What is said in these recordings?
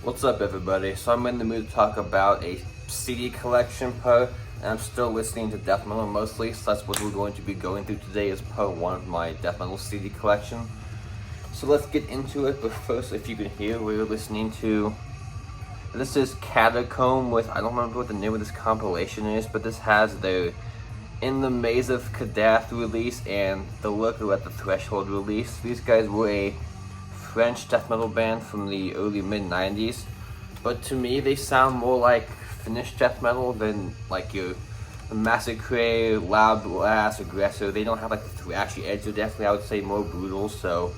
What's up, everybody? So I'm in the mood to talk about a CD collection and I'm still listening to death metal mostly, so that's what we're going to be going through today is part 1 of my death metal CD collection. So let's get into it, but first, if you can hear, we're listening to, this is Catacomb with, I don't remember what the name of this compilation is, but this has their In the Maze of Kadath release and The Lurker at the Threshold release. These guys were a French death metal band from the early mid-90s, but to me they sound more like Finnish death metal than like your Massacre, Loud Blast, Aggressor. They don't have like the thrashy edge, they're definitely, I would say, more brutal, so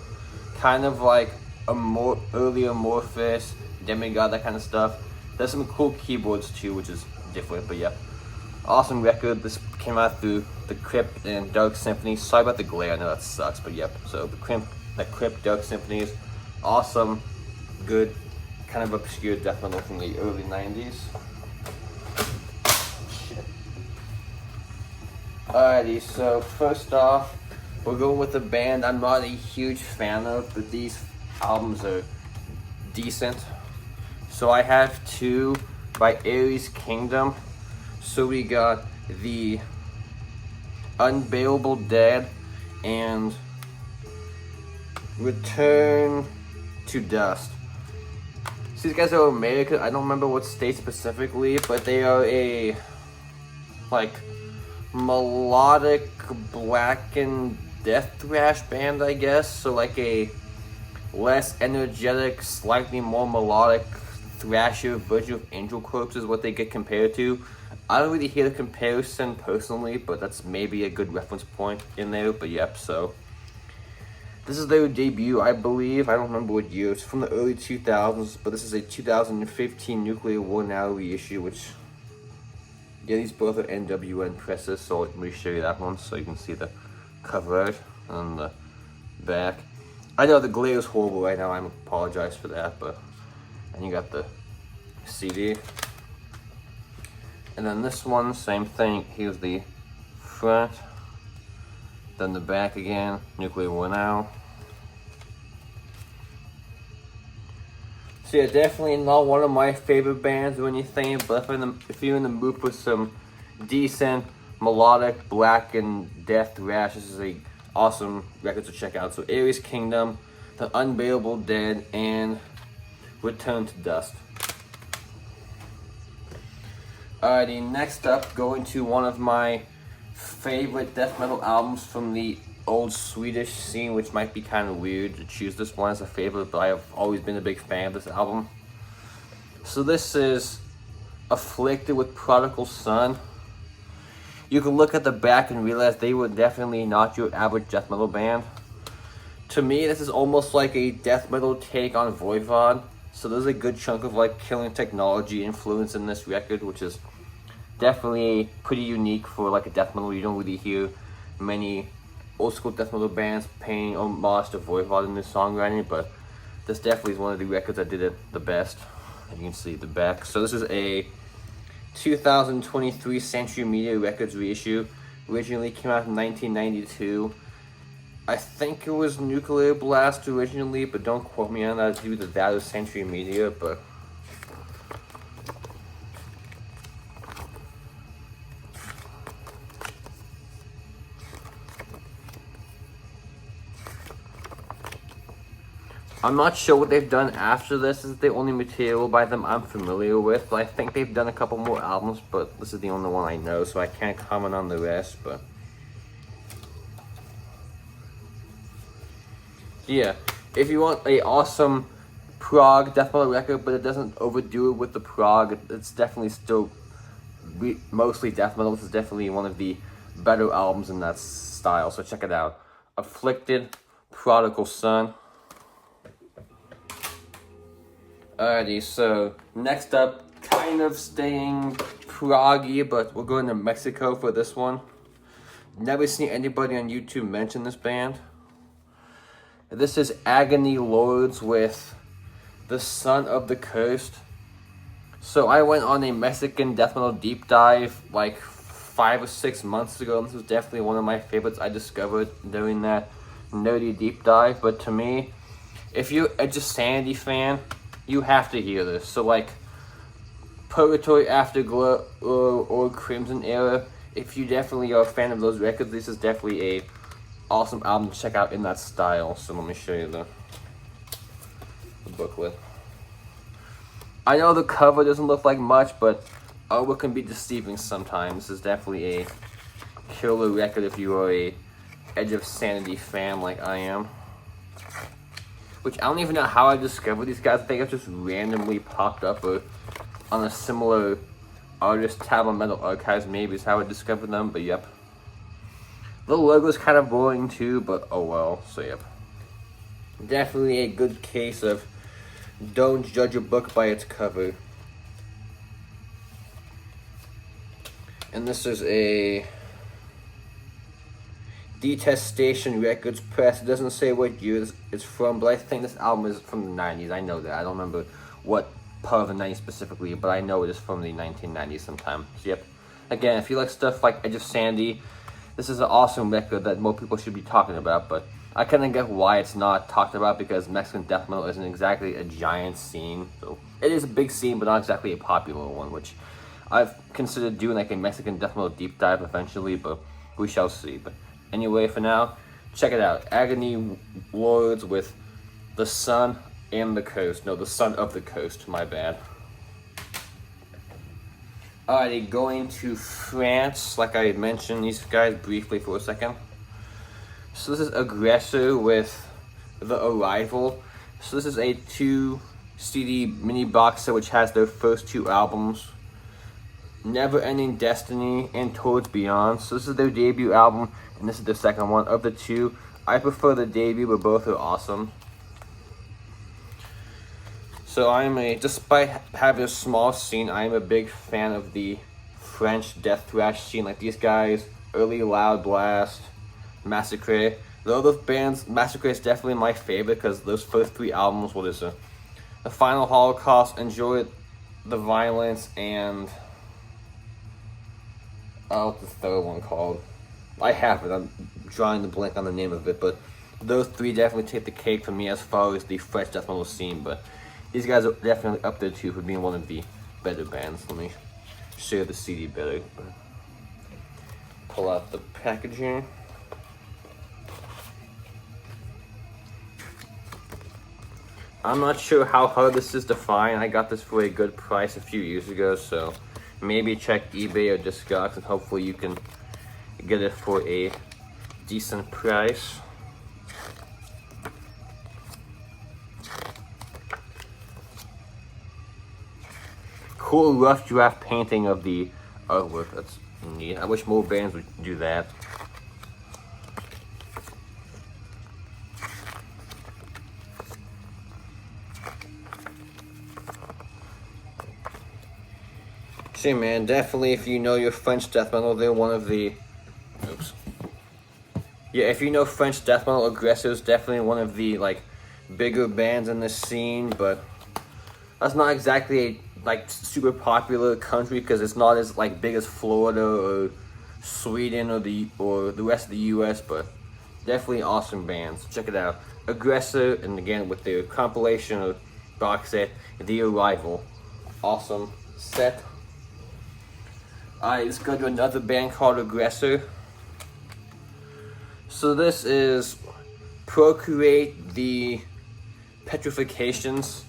kind of like a more early Amorphous, Demigod, that kind of stuff. There's some cool keyboards too, which is different, but yeah. Awesome record. This came out through the Crypt and Dark Symphony. Sorry about the glare, I know that sucks, but yep. So the Crypt, Dark Symphony is awesome, good, kind of obscure death metal from the early 90s. Shit. Alrighty, so first off, we're going with a band I'm not a huge fan of, but these albums are decent. So I have two by Aries Kingdom. So we got the Unbearable Dead and Return to Dust. So these guys are American. I don't remember what state specifically, but they are a like melodic black and death thrash band, I guess. So like a less energetic, slightly more melodic thrasher version of Angelcorpse is what they get compared to. I don't really hear the comparison personally, but that's maybe a good reference point in there. But yep, so this is their debut, I believe. I don't remember what year. It's from the early 2000s, but this is a 2015 Nuclear War Now reissue, which, yeah, these both are NWN presses, so let me show you that one so you can see the cover art on the back. I know the glare is horrible right now, I apologize for that, but, and you got the CD. And then this one, same thing, here's the front, then the back again, Nuclear War Now. So yeah, definitely not one of my favorite bands or anything, but if you're in the mood for some decent, melodic, black and death thrash, this is a awesome record to check out. So Aries Kingdom, The Unbearable Dead, and Return to Dust. Alrighty, next up, going to one of my favorite death metal albums from the old Swedish scene, which might be kind of weird to choose this one as a favorite, but I have always been a big fan of this album. So this is Afflicted with Prodigal Son. You can look at the back and realize they were definitely not your average death metal band. To me, this is almost like a death metal take on Voivod. So there's a good chunk of like Killing Technology influence in this record, which is definitely pretty unique for like a death metal. You don't really hear many old school death metal bands paying homage to Voivod in their songwriting, but this definitely is one of the records that did it the best. And you can see the back. So this is a 2023 Century Media Records reissue. Originally came out in 1992. I think it was Nuclear Blast originally, but don't quote me on that. It's either that or Century Media, but I'm not sure what they've done after this. This is the only material by them I'm familiar with, but I think they've done a couple more albums, but this is the only one I know, so I can't comment on the rest, but yeah, if you want a awesome prog death metal record, but it doesn't overdo it with the prog, it's definitely still mostly death metal. This is definitely one of the better albums in that style, so check it out. Afflicted, Prodigal Son. Alrighty, so next up, kind of staying proggy, but we're going to Mexico for this one. Never seen anybody on YouTube mention this band. This is Agony Lords with The Son of the Cursed. So I went on a Mexican death metal deep dive like 5 or 6 months ago. This was definitely one of my favorites I discovered during that nerdy deep dive. But to me, if you're a Edge of Sanity fan, you have to hear this. So like Purgatory, Afterglow, or Crimson Era, if you definitely are a fan of those records, this is definitely a awesome album to check out in that style. So let me show you the booklet. I know the cover doesn't look like much, but artwork can be deceiving sometimes. This is definitely a killer record if you are a Edge of Sanity fan like I am. Which I don't even know how I discovered these guys. I think it just randomly popped up or on a similar artist tab on Metal Archives, maybe is how I discovered them, but yep. The logo's kind of boring too, but oh well, so yep. Definitely a good case of don't judge a book by its cover. And this is a Detestation Records press. It doesn't say what year it's from, but I think this album is from the 90s. I know that. I don't remember what part of the 90s specifically, but I know it is from the 1990s sometime. So yep. Again, if you like stuff like Edge of Sandy, this is an awesome record that more people should be talking about, but I kind of get why it's not talked about, because Mexican death metal isn't exactly a giant scene. So it is a big scene, but not exactly a popular one, which I've considered doing like a Mexican death metal deep dive eventually, but we shall see. But anyway, for now, check it out. Agony Lords with The Sun and the Coast. No, The Sun of the Coast, my bad. Alrighty, going to France, like I mentioned these guys briefly for a second. So this is Aggressor with The Arrival. So this is a 2 CD mini box set which has their first 2 albums, Never Ending Destiny and Towards Beyond. So this is their debut album, and this is the second one of the 2. I prefer the debut, but both are awesome. So despite having a small scene, I'm a big fan of the French death thrash scene. Like these guys, early Loud Blast, Massacre. Though those bands, Massacre is definitely my favorite because those first 3 albums, what is it? The Final Holocaust, Enjoy the Violence, and what's the third one called? I have it. I'm drawing the blank on the name of it, but those 3 definitely take the cake for me as far as the French death metal scene. But these guys are definitely up there too for being one of the better bands. Let me share the CD better. Pull out the packaging. I'm not sure how hard this is to find. I got this for a good price a few years ago, so maybe check eBay or Discogs and hopefully you can get it for a decent price. Cool rough draft painting of the artwork. That's neat. I wish more bands would do that. See, man, definitely if you know your French death metal, they're one of the... Oops. Yeah, if you know French death metal, Aggressor's definitely one of the, like, bigger bands in the scene, but that's not exactly a, like, super popular country because it's not as, like, big as Florida or Sweden or the rest of the US, but definitely awesome bands. Check it out. Aggressor, and again with their compilation or box set, The Arrival. Awesome set. Alright, let's go to another band called Aggressor. So this is Procreate the Petrifications.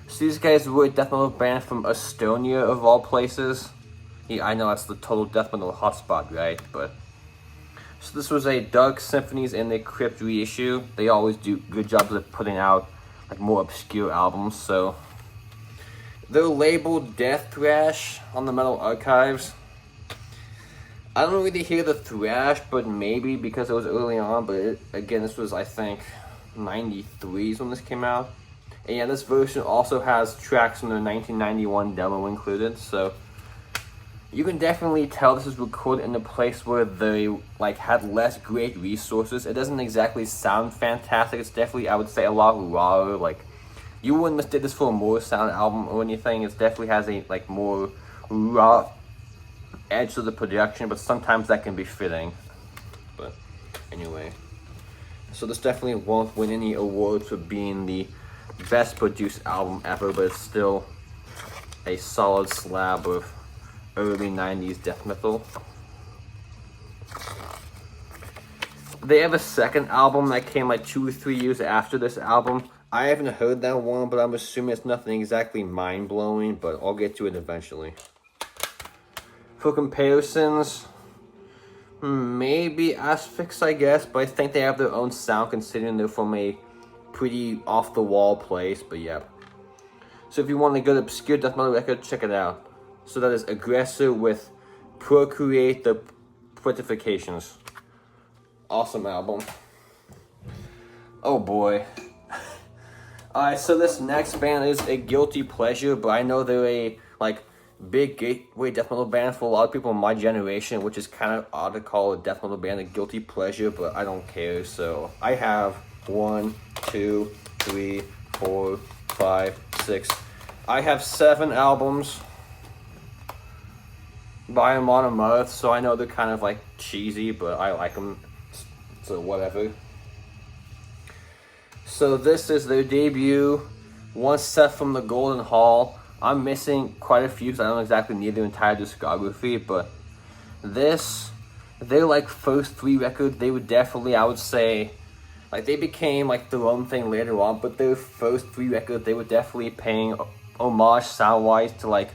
So these guys were a death metal band from Estonia, of all places. Yeah, I know that's the total death metal hotspot, right? But so this was a Dark Symphonies and the Crypt reissue. They always do good jobs of putting out like more obscure albums. So they're labeled Death Thrash on the Metal Archives. I don't really hear the thrash, but maybe because it was early on. But again, this was, I think, 93 is when this came out. And yeah, this version also has tracks from their 1991 demo included. So you can definitely tell this is recorded in a place where they like had less great resources. It doesn't exactly sound fantastic. It's definitely, I would say, a lot rawer. Like you wouldn't have did this for a more sound album or anything. It definitely has a like more raw edge to the production, but sometimes that can be fitting. But anyway, so this definitely won't win any awards for being the best produced album ever, but it's still a solid slab of early 90s death metal. They have a second album that came like 2 or 3 years after this album. I haven't heard that one, but I'm assuming it's nothing exactly mind-blowing, but I'll get to it eventually. For comparisons, maybe Asphyx, I guess, but I think they have their own sound considering they're from a pretty off-the-wall place, but yeah. So if you want a good obscure death metal record, check it out. So that is Aggressor with Procreate the Fortifications. Awesome album. Oh boy. Alright, so this next band is a guilty pleasure, but I know they're a like big gateway death metal band for a lot of people in my generation, which is kind of odd to call a death metal band a guilty pleasure, but I don't care. So I have 1, 2, 3, 4, 5, 6. I have 7 albums by Amon Amarth, so I know they're kind of like cheesy, but I like them, so whatever. So this is their debut, One Step from the Golden Hall. I'm missing quite a few, so I don't exactly need their entire discography, but their like first 3 records, they were definitely, I would say, like they became like their own thing later on, but their first 3 records, they were definitely paying homage sound-wise to like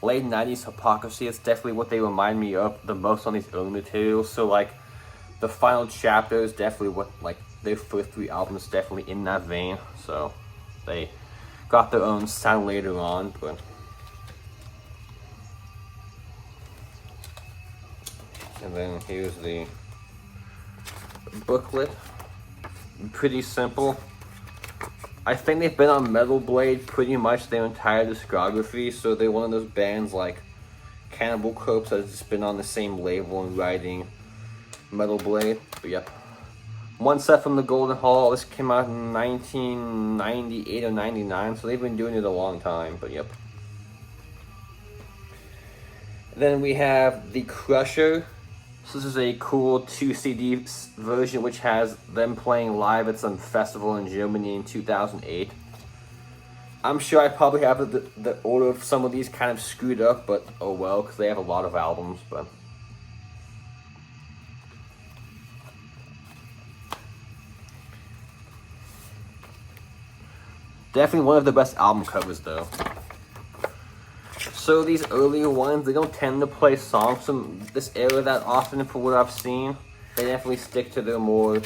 late 90s Hypocrisy. It's definitely what they remind me of the most on these early materials. So like the Final Chapter is definitely what like their first 3 albums definitely in that vein. So they got their own sound later on, but and then here's the booklet. Pretty simple. I think they've been on Metal Blade pretty much their entire discography, so they're one of those bands like Angelcorpse that's just been on the same label and writing Metal Blade. But yep. One Step from the Golden Hall. This came out in 1998 or 99, so they've been doing it a long time, but yep. Then we have The Crusher. So this is a cool 2 CD version which has them playing live at some festival in Germany in 2008. I'm sure I probably have the order of some of these kind of screwed up, but oh well, because they have a lot of albums. But definitely one of the best album covers though. So these earlier ones, they don't tend to play songs from this era that often for what I've seen. They definitely stick to their more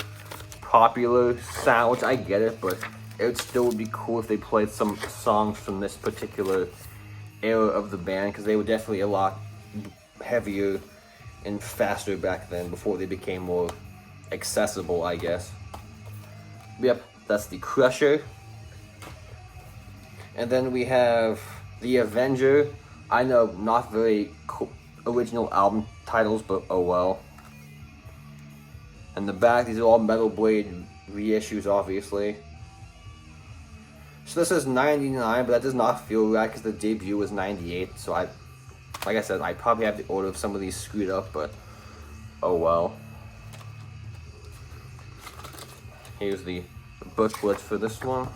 popular sound, which I get it, but it would still be cool if they played some songs from this particular era of the band, because they were definitely a lot heavier and faster back then before they became more accessible, I guess. Yep, that's The Crusher. And then we have The Avenger. I know, not very original album titles, but oh well. And the back, these are all Metal Blade reissues, obviously. So this is 99, but that does not feel right because the debut was 98. So like I said, I probably have the order of some of these screwed up, but oh well. Here's the booklet for this one.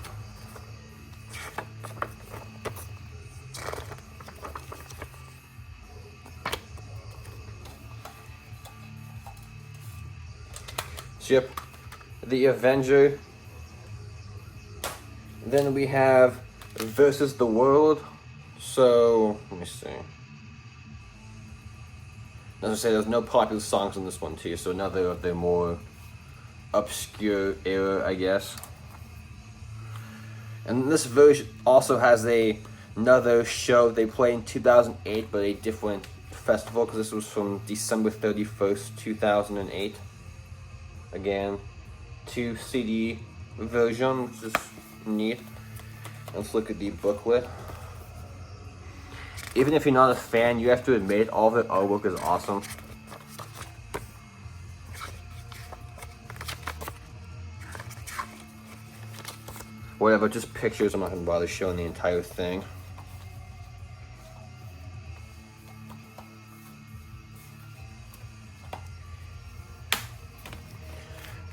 Yep, The Avenger. Then we have Versus the World. So let me see. As I say, there's no popular songs on this one too, so another of their more obscure era, I guess. And this version also has another show they played in 2008, but a different festival, because this was from December 31st, 2008. Again, 2 CD version, which is neat. Let's look at the booklet. Even if you're not a fan, you have to admit all the artwork is awesome. Whatever, just pictures. I'm not gonna bother showing the entire thing.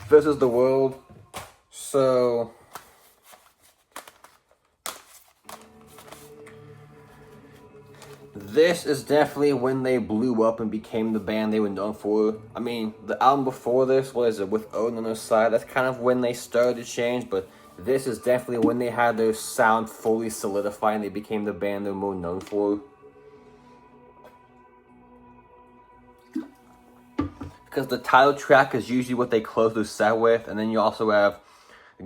Versus the World. So This is definitely when they blew up and became the band they were known for. I mean, the album before this was with Odin on their side. That's kind of when they started to change, but this is definitely when they had their sound fully solidified and they became the band they're more known for. Because the title track is usually what they close their set with, and then you also have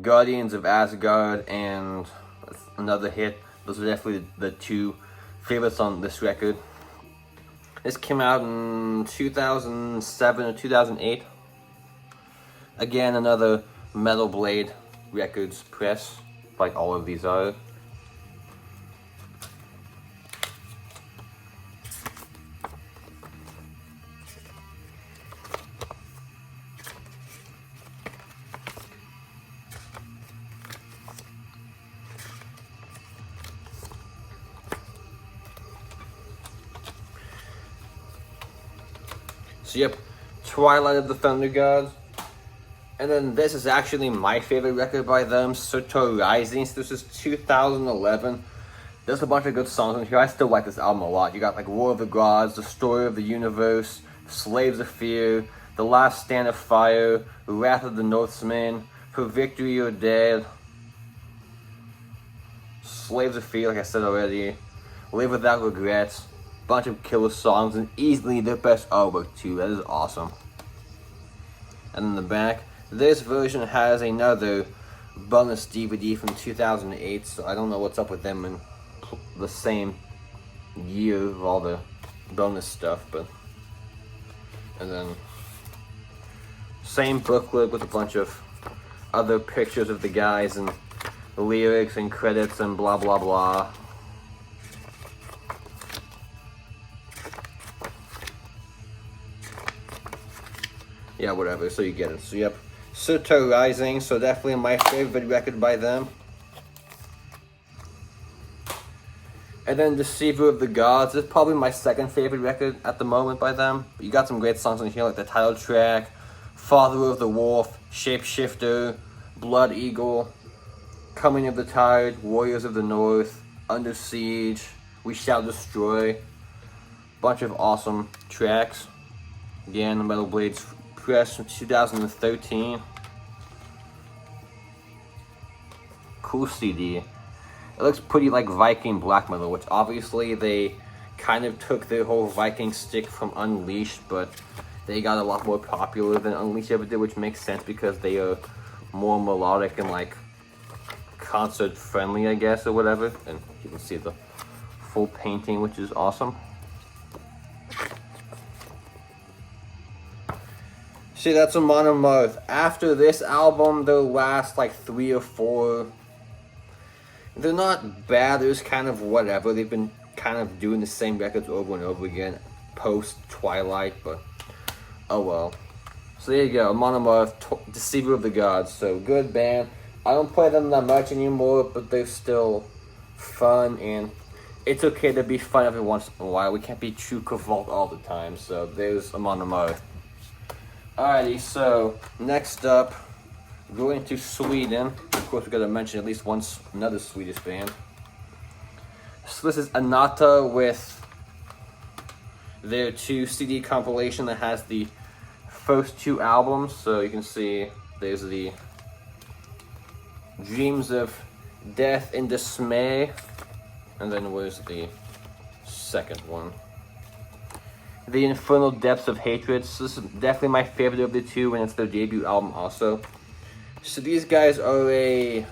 Guardians of Asgard and another hit. Those are definitely the two favorites on this record. This came out in 2007 or 2008. Again, another Metal Blade Records press, like all of these are. So yep, Twilight of the Thunder Gods. And then this is actually my favorite record by them, Soto Rising. So this is 2011. There's a bunch of good songs on here. I still like this album a lot. You got like War of the Gods, The Story of the Universe, Slaves of Fear, The Last Stand of Fire, Wrath of the Northmen, For Victory or Dead, Slaves of Fear, like I said already, Live Without Regrets. Bunch of killer songs and easily their best artwork too. That is awesome. And in the back, this version has another bonus DVD from 2008, so I don't know what's up with them in the same year of all the bonus stuff, but and then same booklet with a bunch of other pictures of the guys and lyrics and credits and blah blah blah. Yeah, whatever, so you get it. So, yep. Soto Rising, so definitely my favorite record by them. And then Deceiver of the Gods is probably my second favorite record at the moment by them. You got some great songs on here, like the title track, Father of the Wolf, Shapeshifter, Blood Eagle, Coming of the Tide, Warriors of the North, Under Siege, We Shall Destroy. Bunch of awesome tracks. Again, the Metal Blades press from 2013. Cool CD. It looks pretty like Viking black metal, which obviously they kind of took their whole Viking stick from Unleashed, but they got a lot more popular than Unleashed ever did, which makes sense because they are more melodic and like concert friendly, I guess, or whatever. And you can see the full painting, which is awesome. See, that's Amon Amarth. After this album, their last like 3 or 4, they're not bad, they're just kind of whatever. They've been kind of doing the same records over and over again post Twilight, but oh well. So there you go, Amon Amarth, Deceiver of the Gods. So good band. I don't play them that much anymore, but they're still fun, and it's okay to be fun every once in a while. We can't be true Cavault all the time. So there's Amon Amarth. Alrighty, so next up, going to Sweden. Of course, we gotta mention at least once another Swedish band. So this is Anata with their 2 CD compilation that has the first 2 albums. So you can see there's the Dreams of Death and Dismay, and then where's the second one? The Infernal Depths of Hatred. So this is definitely my favorite of the 2, and it's their debut album also. So these guys are a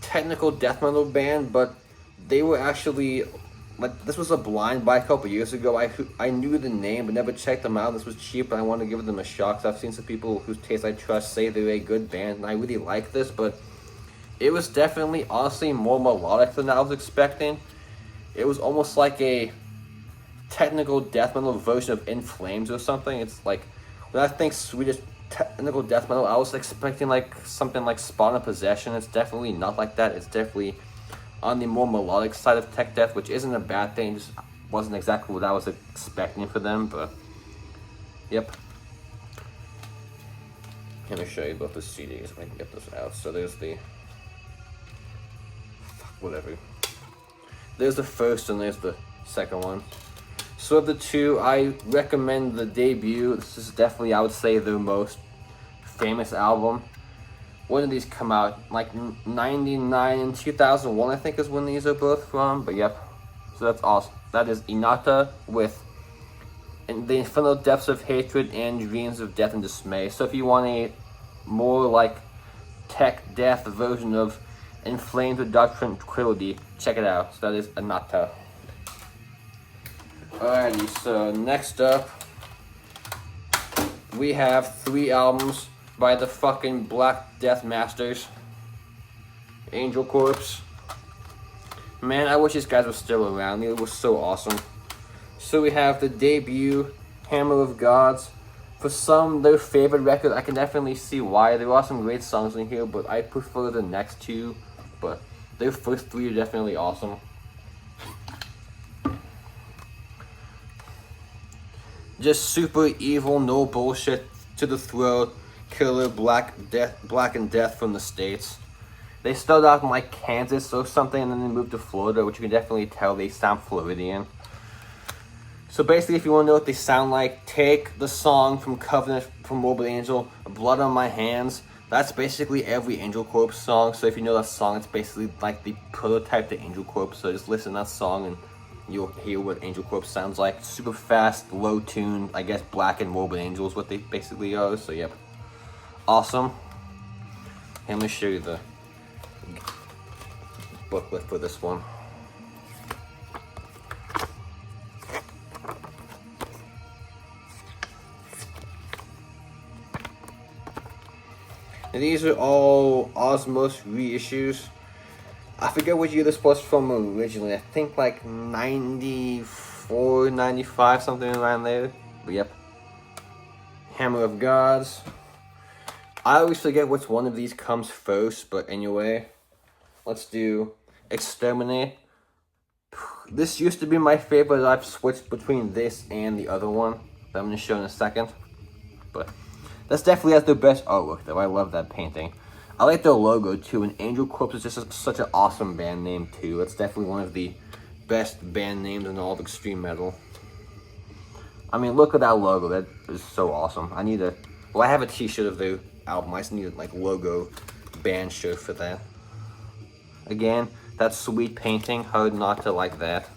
technical death metal band, but they were actually, like, this was a blind buy a couple years ago. I knew the name, but never checked them out. This was cheap, and I wanted to give them a shot. I've seen some people whose taste I trust say they're a good band, and I really like this, but it was definitely, honestly, more melodic than I was expecting. It was almost like a technical death metal version of In Flames or something. It's like, when I think Swedish technical death metal, I was expecting like something like Spawn of Possession. It's definitely not like that. It's definitely on the more melodic side of tech death, which isn't a bad thing. Just wasn't exactly what I was expecting for them, but yep. Let me show you both the CDs if I can get this out. So there's the whatever. There's the first and there's the second one. So of the two, I recommend the debut. This is definitely, I would say, their most famous album. When did these come out? Like 99 and 2001, I think, is when these are both from. But yep, so that's awesome. That is Anata with the Infernal Depths of Hatred and Dreams of Death and Dismay. So if you want a more like tech death version of Inflamed with Dark Tranquility, check it out. So that is Anata. Alrighty, so next up, we have 3 albums by the fucking Black Death Masters. Angelcorpse. Man, I wish these guys were still around. They were so awesome. So we have the debut, Hammer of Gods. For some, their favorite record, I can definitely see why. There are some great songs in here, but I prefer the next 2. But their first 3 are definitely awesome. Just super evil, no bullshit, to the throat, killer, black and death from the States. They started out in like Kansas or something, and then they moved to Florida, which you can definitely tell they sound Floridian. So basically, if you want to know what they sound like, take the song from Covenant from Morbid Angel, Blood on My Hands. That's basically every Angelcorpse song. So if you know that song, it's basically like the prototype to Angelcorpse. So just listen to that song and you'll hear what Angelcorpse sounds like. Super fast, low tune, I guess Black and Morbid Angel is what they basically are. So yep, awesome. And let me show you the booklet for this one. And these are all Osmos reissues. I forget what year this was from originally. I think like 94, 95, something around there. But yep. Hammer of Gods. I always forget which one of these comes first, but anyway. Let's do Exterminate. This used to be my favorite. I've switched between this and the other one that I'm going to show in a second. But that's definitely has the best artwork though. I love that painting. I like their logo too, and Angelcorpse is just such an awesome band name too. It's definitely one of the best band names in all of extreme metal. I mean, look at that logo. That is so awesome. I have a t-shirt of their album. I just need a like logo band shirt for that. Again, that sweet painting. Hard not to like that.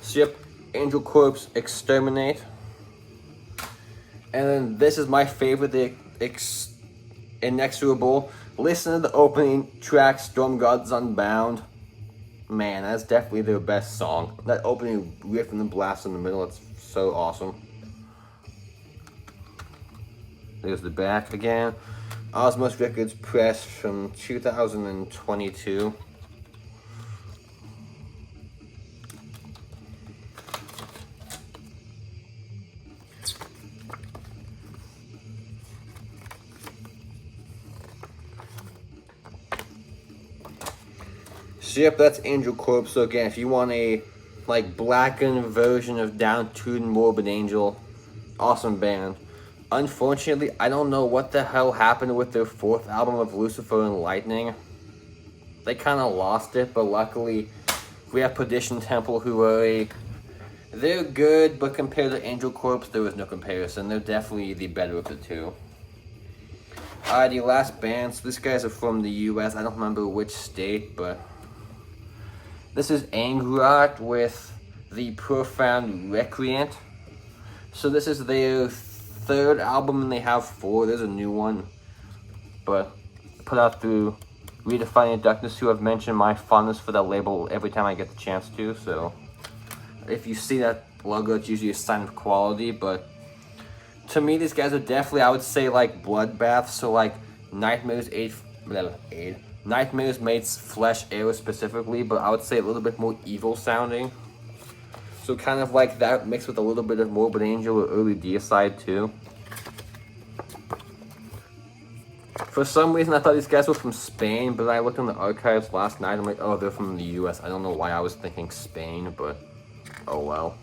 So yep, Angelcorpse, Exterminate. And then this is my favorite, the Inexorable. Listen to the opening track, Storm Gods Unbound. Man, that's definitely their best song. That opening riff and the blast in the middle, it's so awesome. There's the back again. Osmos Records press from 2022. So yep, that's Angelcorpse. So again, if you want a like blackened version of Down-Tuned Morbid Angel, awesome band. Unfortunately, I don't know what the hell happened with their 4th album of Lucifer and Lightning. They kind of lost it, but luckily we have Perdition Temple, who are they're good, but compared to Angelcorpse, there was no comparison. They're definitely the better of the two. The last band, so these guys are from the US. I don't remember which state, but this is Angrat with the Profound Recreant. So this is their 3rd album, and they have 4. There's a new one, but put out through Redefining Darkness, who have mentioned my fondness for that label every time I get the chance to. So if you see that logo, it's usually a sign of quality. But to me, these guys are definitely, I would say, like Bloodbath. So like Nightmares Nightmares Mates Flesh Era specifically, but I would say a little bit more evil sounding. So kind of like that mixed with a little bit of Morbid Angel or early Deicide too. For some reason I thought these guys were from Spain, but I looked in the archives last night and I'm like, oh, they're from the US. I don't know why I was thinking Spain, but oh well.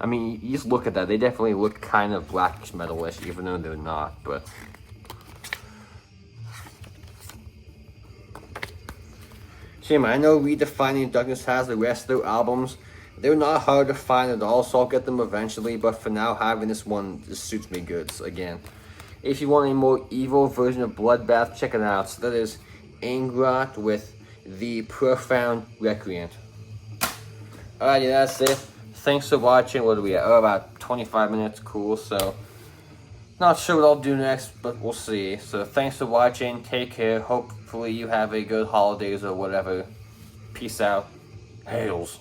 I mean, you just look at that. They definitely look kind of blackish metalish, even though they're not. But shame, I know Redefining Darkness has the rest of their albums. They're not hard to find at all, so I'll get them eventually. But for now, having this one just suits me good. So again, if you want a more evil version of Bloodbath, check it out. So that is Angrat with the Profound Recreant. Alrighty, that's it. Thanks for watching. What are we at? Oh, about 25 minutes. Cool. So, not sure what I'll do next, but we'll see. So, thanks for watching. Take care. Hopefully, you have a good holidays or whatever. Peace out. Hails.